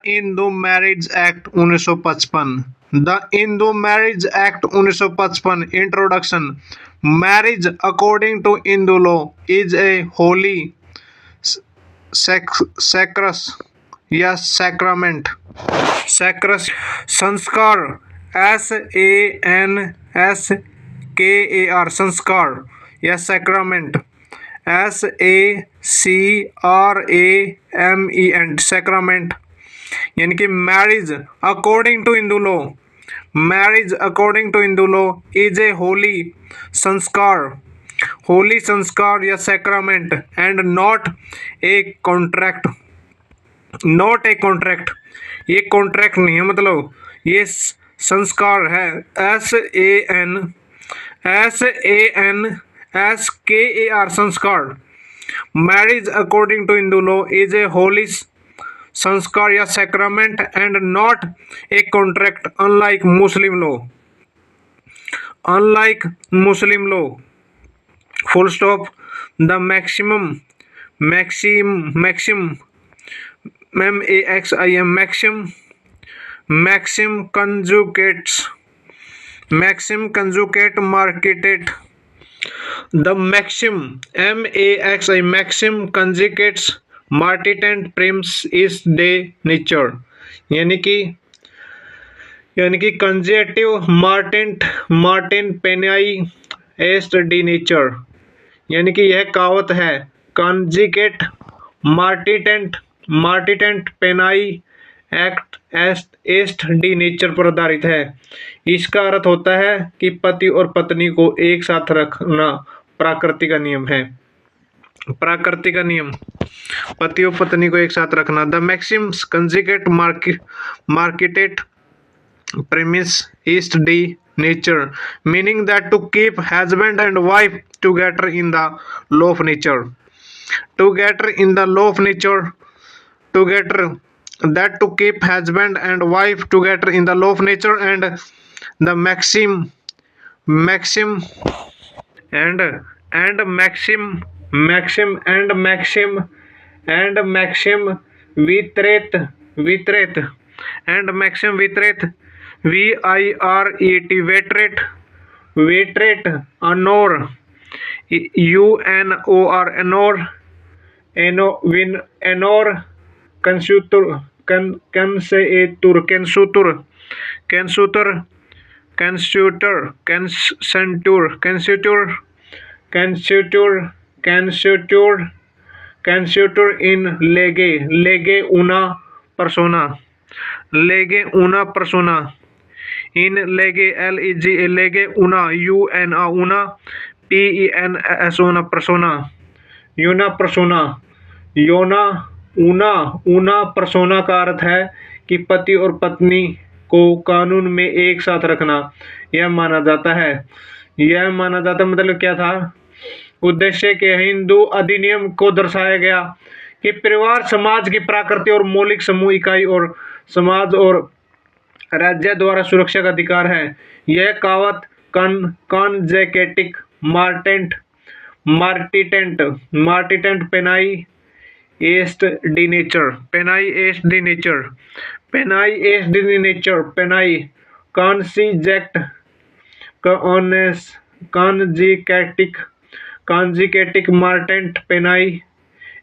Hindu marriage act 1955। The Hindu marriage act 1955 introduction. Marriage according to Hindu law is a holy सैक्रस या sacrament. सैक्रस संस्कार, SANSKAR संस्कार या सैक्रामेंट, SACRAMENT सैक्रामेंट। यानी कि marriage according to Hindu law, marriage according to Hindu law is a holy संस्कार, holy संस्कार या sacrament and not a contract, not a contract. ये कॉन्ट्रैक्ट नहीं है, मतलब ये संस्कार है। SANSKAR संस्कार। Marriage according to Hindu law is a holy संस्कार या sacrament and not a contract unlike Muslim law, unlike Muslim law. Full stop. The maximum maxim MAXIM maxim conjugate marketed। The maxim conjugates martitant prims is de nature। यानी कि कंजेटिव Martin पेनाई एस्ट D nature. यानी कि यह कहावत है कंजिगेट मार्टिटेंट पेनाई act एस्ट D nature पर आधारित है। इसका अर्थ होता है कि पति और पत्नी को एक साथ रखना प्रकृति का नियम है। प्रकृति का नियम, पति और पत्नी को एक साथ रखना। The Maxim's conjugate marketed premise is the nature, meaning that to keep husband and wife together in the law of nature, together in the law of nature, together, that to keep husband and wife together in the law of nature, and the maxim and maxim वितरित and maxim वितरित VIRET honor honor consuetur in lege una persona in lege lege una una persona una persona का अर्थ है कि पति और पत्नी को कानून में एक साथ रखना यह माना जाता है। मतलब क्या था उद्देश्य के हिंदू अधिनियम को दर्शाया गया कि परिवार समाज की प्रकृति और मौलिक समूह इकाई और समाज और राज्य द्वारा सुरक्षा का अधिकार है। यह कहावत कॉन्जेकेटिक मार्टिटेंट पेनाई एस्ट डी नेचर कॉन्जिकेटिक मार्टेंट पेनाई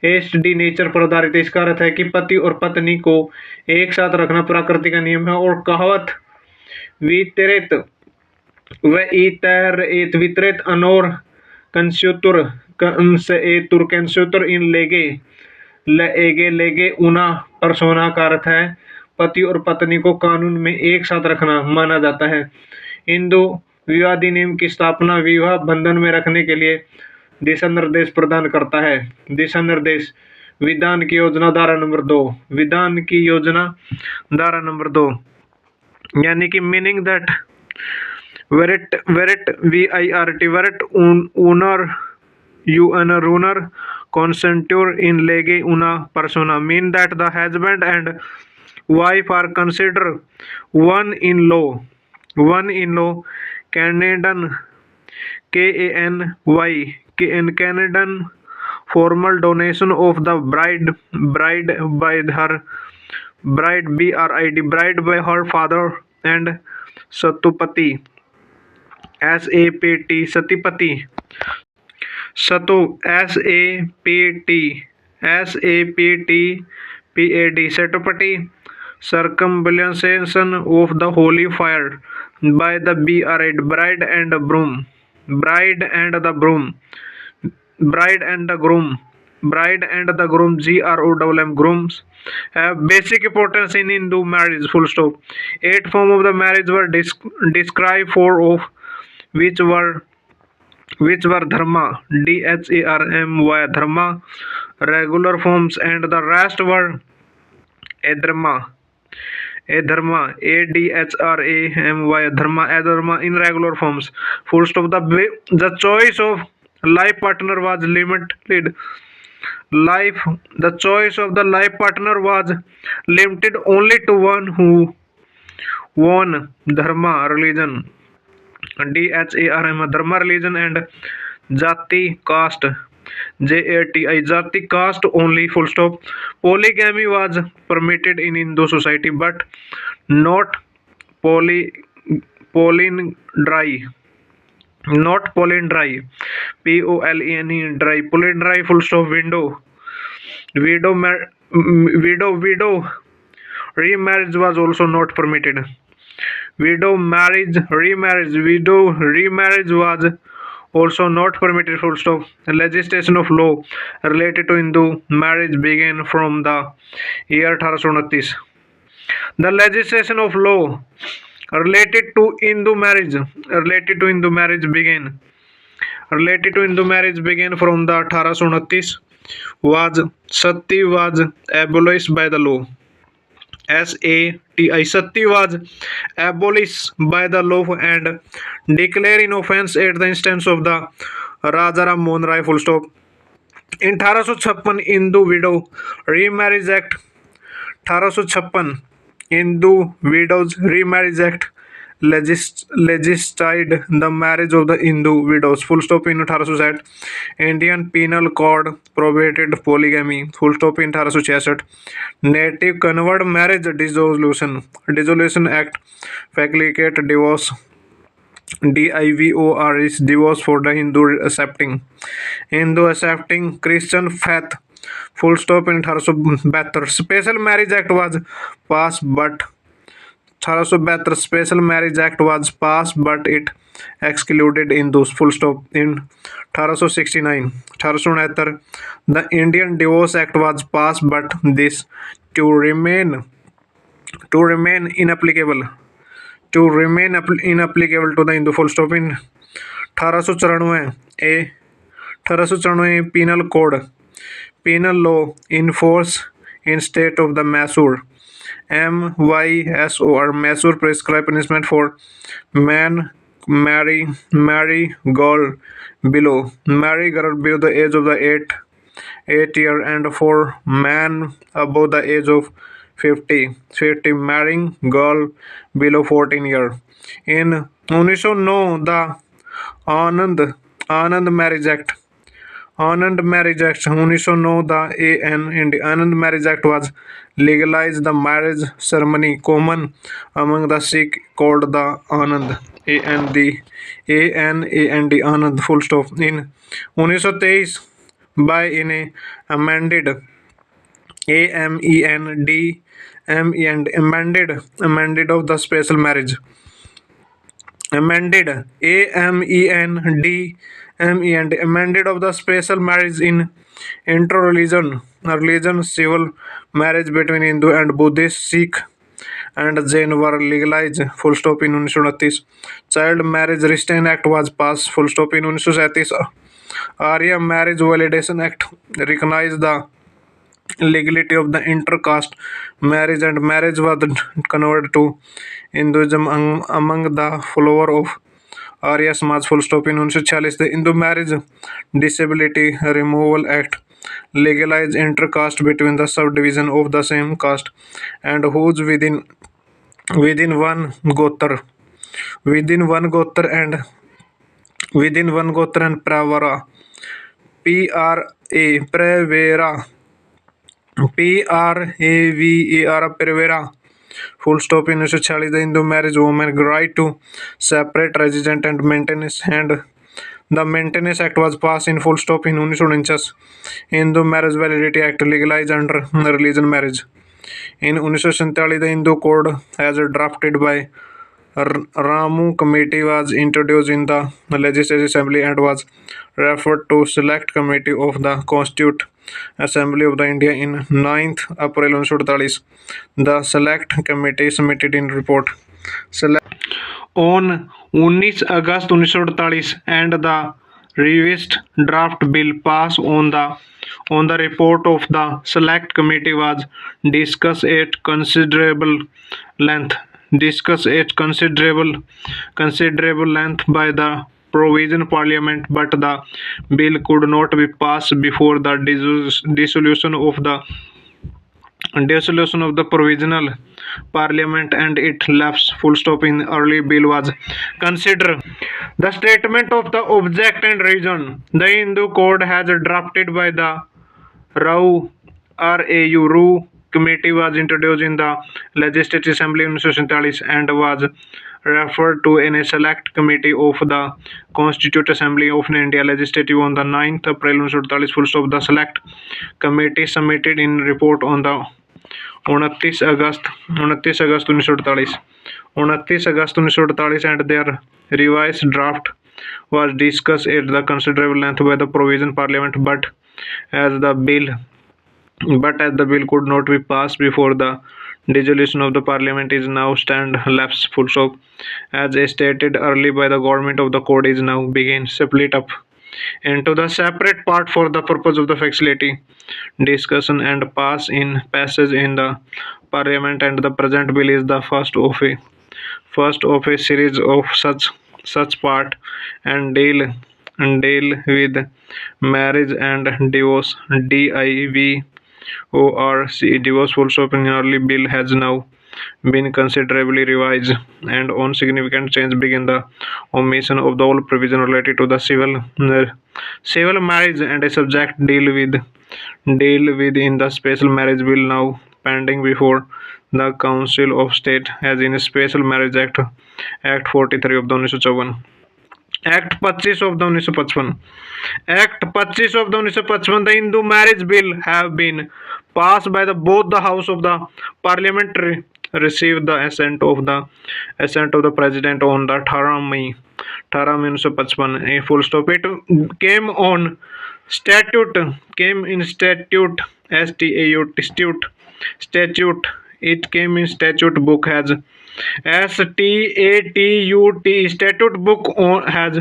एस्ट डी नेचर पर आधारित। इसका अर्थ है कि पति और पत्नी को एक साथ रखना प्रकृति का नियम है। और कहावत वितरित अनोर कंस्यूतुर इन लेगे उना परसोना का अर्थ है पति और पत्नी को कानून में एक साथ रखना माना जाता है। हिंदू विवाह अधिनियम की स्थापना विवाह बंधन में रखने के लिए दिशा निर्देश प्रदान करता है। दिशा निर्देश विधान की योजना धारा नंबर 2, विधान की योजना धारा नंबर 2। यानी कि मीनिंग दैट वेरेट वेरेट ऊनर consentur in lege una persona mean that the husband and wife are considered one in law Canadian Canadian formal donation of the bride by her bride, bride, bride by her father, and satupati, sapt, satipati, satu, sapt, sapt, pad, satupati, circumambulation of the holy fire by the bride, bride and broom, bride and the broom, bride and the groom, bride and the groom, groom, grooms have basic importance in Hindu marriage, full stop. 8 forms of the marriage were described, four of which were dharma, dharma, dharma, regular forms, and the rest were adharma, adharma, dharma, adharma in regular forms, full stop. The choice of life partner was limited. Life The choice of the life partner was limited only to one who won dharma religion, dharma religion, and jati caste, jati jati caste only, full stop. Polygamy was permitted in Hindu society but not poly polydry, not polydry, dry, polydry, full stop. Widow widow remarriage was also not permitted. Widow remarriage was also not permitted, full stop. Legislation of law related to Hindu marriage began from the year 1829. The legislation of law related to Hindu marriage began from the 1829. Was Sati was abolished by the law. Sati, Sati was abolished by the law and declared in offense at the instance of the Raja Ram Mohan Rai, full stop. In 1856 Hindu Widow Remarriage Act, 1856 Hindu Widows Remarriage Act legislated the marriage of the Hindu widows, full stop. In 1860 Indian Penal Code prohibited polygamy, full stop. In 1866 Native Convert Marriage Dissolution Act facilitated divorce, divorce, divorce for the Hindu accepting Christian faith, full stop. In 1872 Special Marriage Act was passed but 1872 Special Marriage Act was passed but it excluded Hindus, full stop. In 1869 the Indian Divorce Act was passed but this to remain inapplicable to the Hindu, full stop. In 1894 Penal Code, penal law in force in state of the Mysore, MYSOR, Mysore prescribed punishment for man marry girl below the age of the 8 year, and for man above the age of 50 marrying girl below 14 year. In 1909 the Anand Marriage Act, 1909 the Anand Marriage Act was legalized the marriage ceremony common among the Sikh called the Anand, Anand, full stop. In 1923 by in a amended amended of the special marriage, amended amended of the special marriage in inter-religion civil marriage between Hindu and Buddhist, Sikh and Jain were legalized, full stop. In 1929 Child Marriage Restraint Act was passed, full stop. In 1937 Arya Marriage Validation Act recognized the legality of the intercaste marriage and marriage was converted to Hinduism among the follower of Arya Samaj, full stop. In 1946 the Hindu Marriage Disability Removal Act legalized intercaste between the subdivision of the same caste and whose within one gotra and pravara PRAVER Pervera full stop in 1946 the Hindu marriage women right to separate resident and maintenance and the Maintenance Act was passed in full stop in 1949. Hindu Marriage Validity Act legalized under religion marriage. In 1947 the Hindu Code as drafted by Ramu committee was introduced in the Legislative Assembly and was referred to Select Committee of the Constituent Assembly of the India in 9th April 1948. The Select Committee submitted in report on 19 August 1948 and the revised draft bill passed on the report of the Select Committee was discussed at considerable length by the Provision Parliament, but the bill could not be passed before the dissolution of the Provisional Parliament and it lapsed full stop in early bill was considered. The statement of the object and reason. The Hindu Code has drafted by the RAU committee was introduced in the Legislative Assembly in 1947 and was referred to in a select committee of the Constituent Assembly of India Legislative on the 9th April 1947 full stop. The select committee submitted in report on the 29 August 1948 and their revised draft was discussed at the considerable length by the Provision Parliament, but as the bill could not be passed before the dissolution of the Parliament is now stand lapse full stop. As stated early by the government of the code is now begin split up into the separate part for the purpose of the facility discussion and passage in the Parliament, and the present bill is the first of a series of such part and deal with marriage and divorce. Divorce full stop in early bill has now been considerably revised and on significant change begin the omission of the all provision related to the civil marriage and a subject deal with in the special marriage bill now pending before the Council of State as in a Special Marriage Act 43 of the 1954. Act 25 of the 1955. Act 25 of the 1955, the Hindu Marriage Bill have been passed by both the House of the Parliament received the assent of the President on the 18 May 1955. A full stop. It came in statute. It came in statute book as STATUT statute book has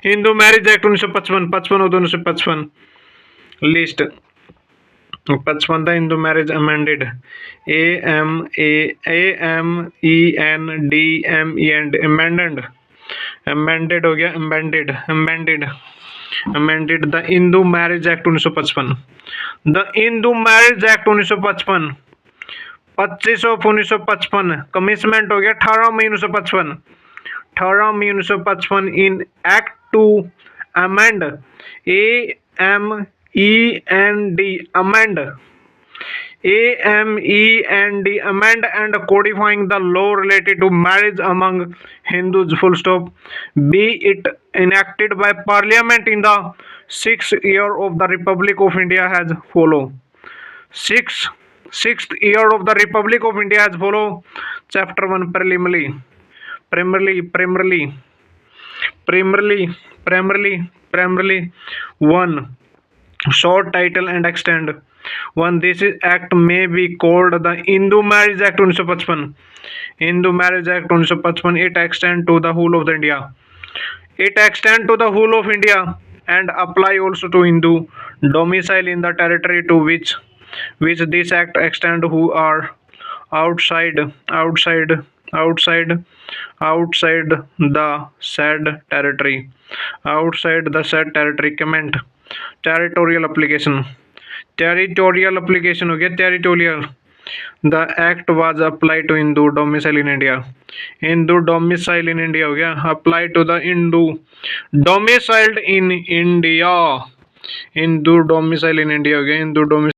Hindu Marriage Act 1955 of the 1955 list. 55 the Hindu Marriage amended amended हो गया amended the Hindu Marriage Act 1955. The Hindu Marriage Act 1955 25 of 1955 commitment हो गया 18 मई 1955 in Act to amend amend and codifying the law related to marriage among Hindus full stop be it enacted by Parliament in the 6th year of the Republic of India has follow. Sixth year of the Republic of India has follow. Chapter 1 primarily 1 short title and extend 1. This act may be called the Hindu Marriage Act 1955. Hindu Marriage Act 1955. It extend to the whole of India. And apply also to Hindu domicile in the territory to which this act extend who are outside the said territory. Comment. Territorial application हो गया territorial. The act was applied to Hindu domicile in India. Hindu domicile in India हो गया applied to the Hindu domiciled in India. Hindu domicile in India हो गया Hindu domicile